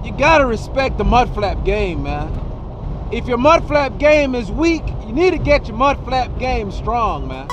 You gotta respect the mud flap game, man. If your mud flap game is weak, you need to get your mud flap game strong, man.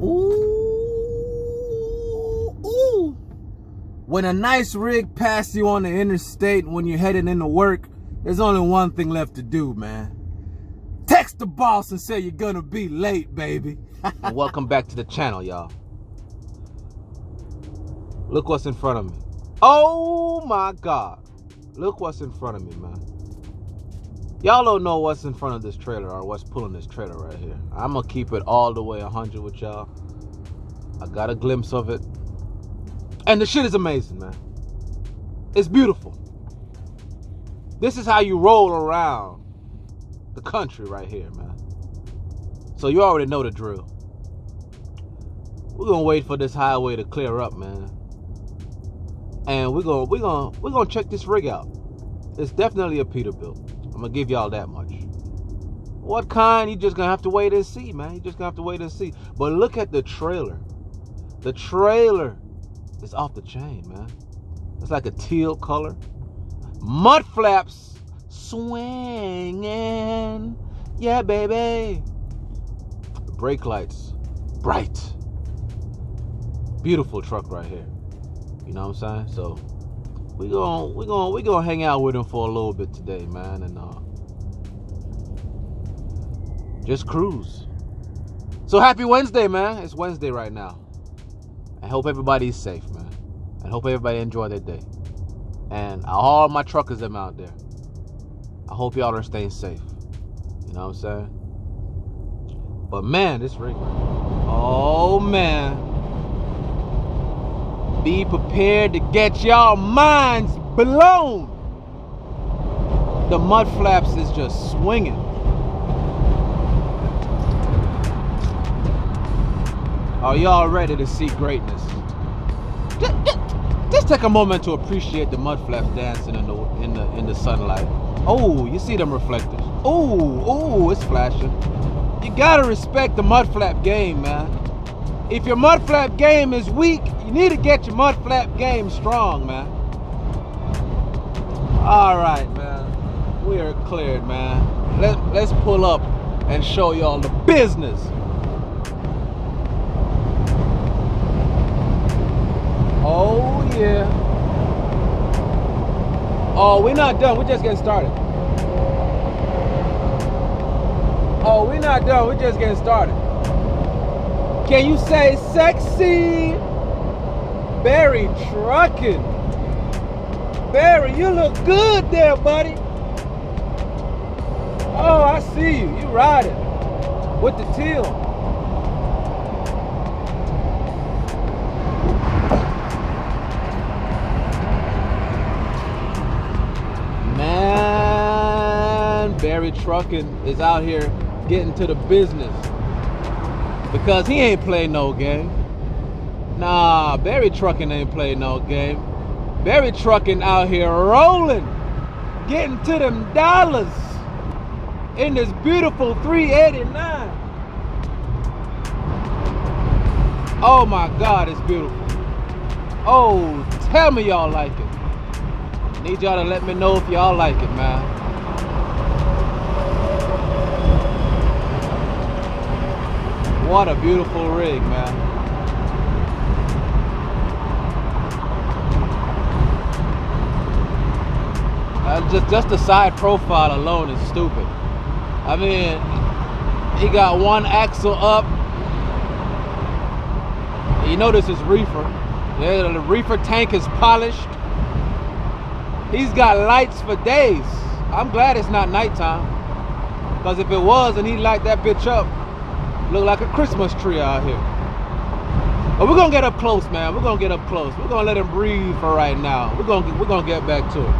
Ooh. When a nice rig passes you on the interstate when you're heading into work, there's only one thing left to do, man. Text the boss and say you're gonna be late, baby. And welcome back to the channel, y'all. Look what's in front of me. Oh my God. Look what's in front of me, man. Y'all don't know what's in front of this trailer or what's pulling this trailer right here. I'm gonna keep it all the way 100 with y'all. I got a glimpse of it. And the shit is amazing, man. It's beautiful. This is how you roll around the country right here, man. So you already know the drill. We're gonna wait for this highway to clear up, man. And we're gonna check this rig out. It's definitely a Peterbilt. I'm gonna give y'all that much. What kind? You just gonna have to wait and see, man. You just gonna have to wait and see. But look at the trailer. The trailer is off the chain, man. It's like a teal color. Mud flaps swinging. Yeah, baby. Brake lights, bright. Beautiful truck right here. You know what I'm saying? So we gonna hang out with him for a little bit today, man, and just cruise. So happy Wednesday, man. It's Wednesday right now. I hope everybody's safe, man. I hope everybody enjoy their day. And all my truckers them out there, I hope y'all are staying safe. You know what I'm saying? But man, this rig, oh man. Be prepared to get y'all minds blown. The mud flaps is just swinging. Are y'all ready to see greatness? Just take a moment to appreciate the mud flaps dancing in the sunlight. Oh, you see them reflectors? Oh, it's flashing. You gotta respect the mud flap game, man. If your mud flap game is weak, you need to get your mud flap game strong, man. All right, man. We are cleared, man. Let's pull up and show y'all the business. Oh, yeah. Oh, we're not done. We're just getting started. Oh, we're not done. We're just getting started. Can you say sexy? Barry trucking. Barry, you look good there, buddy. Oh, I see you. You riding with the teal. Man, Barry trucking is out here getting to the business. Because he ain't playing no game. Nah, Barry trucking ain't playing no game. Barry trucking out here rolling, getting to them dollars in this beautiful 389. Oh my God, it's beautiful. Oh, tell me y'all like it. Need y'all to let me know if y'all like it, man. What a beautiful rig, man. Just the side profile alone is stupid. I mean, he got one axle up. You know this is reefer. Yeah, the reefer tank is polished. He's got lights for days. I'm glad it's not nighttime. Because if it was and he light that bitch up, look like a Christmas tree out here. But we're gonna get up close, man. We're gonna get up close. We're gonna let him breathe for right now. We're gonna get back to it.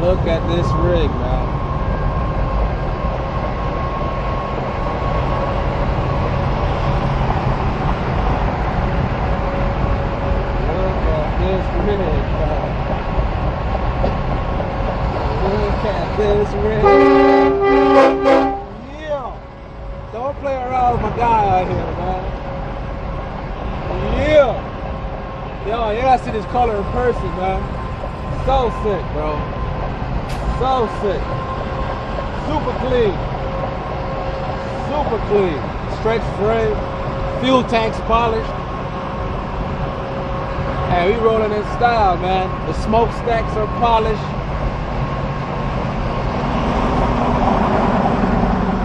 Look at this rig, man. Look at this rig, man. Look at this rig. Yeah. Don't play around with my guy out here, man. Yeah. Yo, you gotta see this color in person, man. So sick, bro. So sick. Super clean. Super clean. Stretch frame. Fuel tanks polished. Hey, we rolling in style, man. The smokestacks are polished.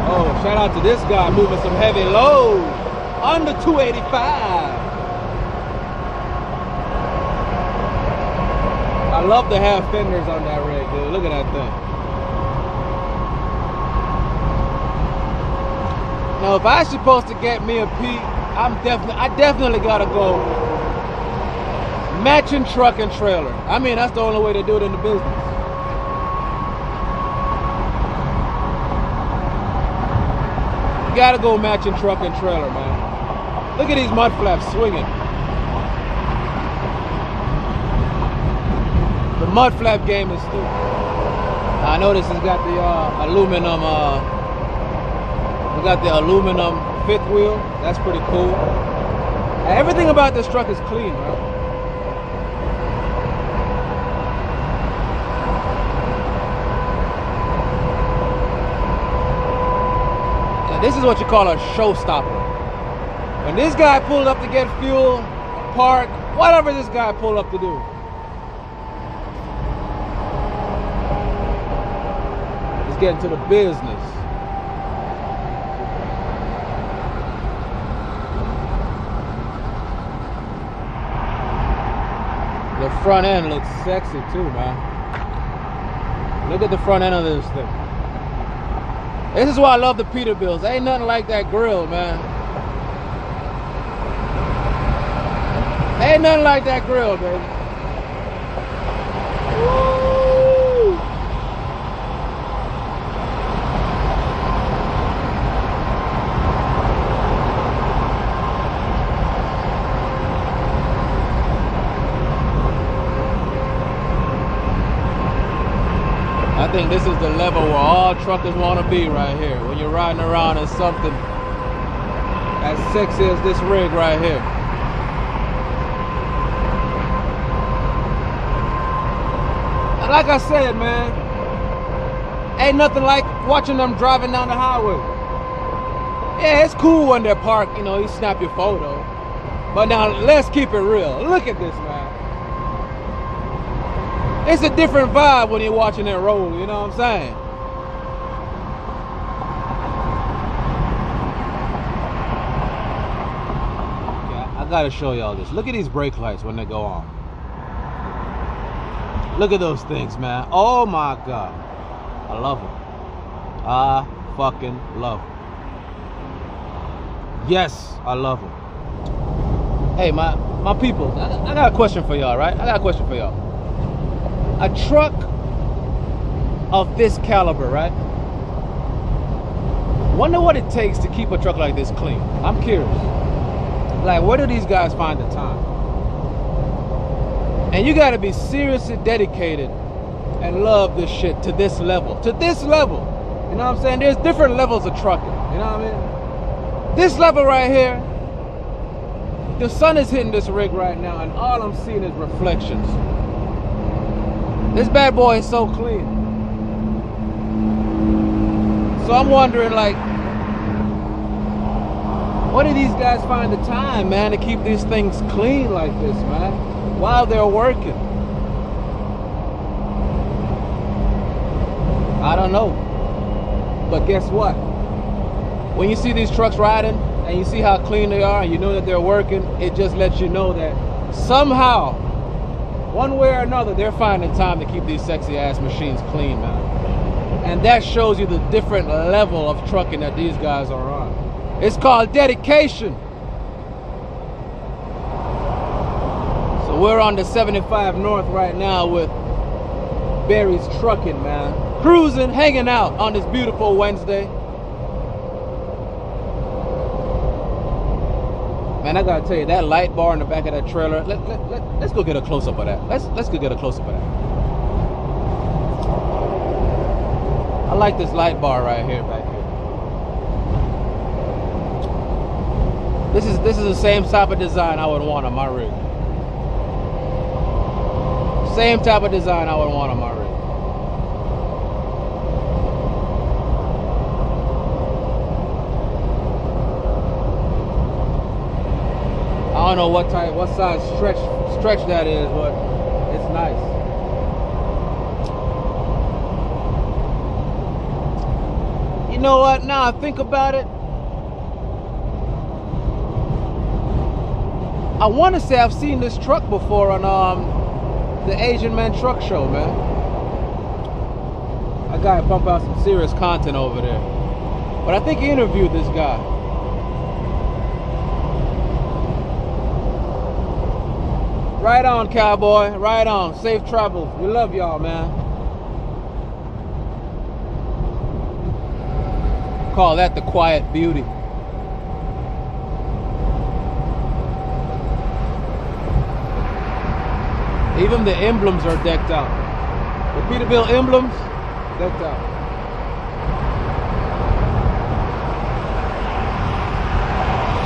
Oh, shout out to this guy moving some heavy load. Under 285. I love to have fenders on that rig, dude. Look at that thing. Now, if I supposed to get me a P, I definitely gotta go matching truck and trailer. I mean, that's the only way to do it in the business. You gotta go matching truck and trailer, man. Look at these mud flaps swinging. The mud flap game is stupid. I notice it's got the aluminum. We got the aluminum fifth wheel. That's pretty cool. Everything about this truck is clean, bro. Now, this is what you call a showstopper. When this guy pulled up to get fuel, park, whatever this guy pulled up to do. Get into the business. The front end looks sexy too, man. Look at the front end of this thing. This is why I love the Peterbilts. Ain't nothing like that grill, man. Ain't nothing like that grill, baby. Woo! I think this is the level where all truckers want to be right here. When you're riding around in something as sexy as this rig right here. And like I said, man, ain't nothing like watching them driving down the highway. Yeah, it's cool when they're parked, you know, you snap your photo. But now, let's keep it real. Look at this, man. It's a different vibe when you're watching it roll, you know what I'm saying? Yeah, I gotta show y'all this. Look at these brake lights when they go on. Look at those things, man. Oh my God. I love them. I fucking love them. Yes, I love them. Hey, my people, I got a question for y'all, right? I got a question for y'all. A truck of this caliber, right? Wonder what it takes to keep a truck like this clean. I'm curious. Like, where do these guys find the time? And you gotta be seriously dedicated and love this shit to this level. To this level. You know what I'm saying? There's different levels of trucking. You know what I mean? This level right here, the sun is hitting this rig right now, and all I'm seeing is reflections. This bad boy is so clean. So I'm wondering, like, where do these guys find the time, man, to keep these things clean like this, man, while they're working? I don't know. But guess what? When you see these trucks riding and you see how clean they are, and you know that they're working, it just lets you know that somehow, one way or another, they're finding time to keep these sexy ass machines clean, man. And that shows you the different level of trucking that these guys are on. It's called dedication. So we're on the 75 North right now with Barry's Trucking, man. Cruising, hanging out on this beautiful Wednesday. Man, I gotta tell you, that light bar in the back of that trailer, let's go get a close-up of that. Let's go get a close-up of that. I like this light bar right here, back here. This is the same type of design I would want on my rig. Same type of design I would want on my rig. I don't know what size stretch that is, but it's nice. You know what? Now I think about it, I want to say I've seen this truck before on the Asian Man Truck Show, man. That guy pump out some serious content over there. But I think he interviewed this guy. Right on, cowboy. Right on. Safe travels. We love y'all, man. Call that the quiet beauty. Even the emblems are decked out. The Peterbilt emblems, decked out.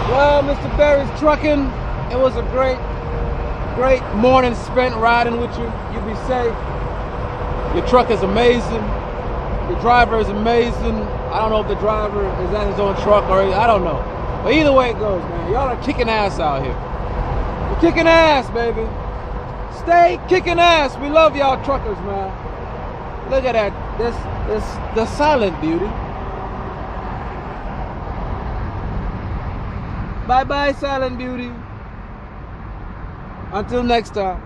Well, Mr. Barry's Trucking, it was a great morning spent riding with you. You be safe. Your truck is amazing. Your driver is amazing. I don't know if the driver is at his own truck or I don't know. But either way it goes, man. Y'all are kicking ass out here. You're kicking ass, baby. Stay kicking ass. We love y'all truckers, man. Look at that. The silent beauty. Bye-bye, silent beauty. Until next time.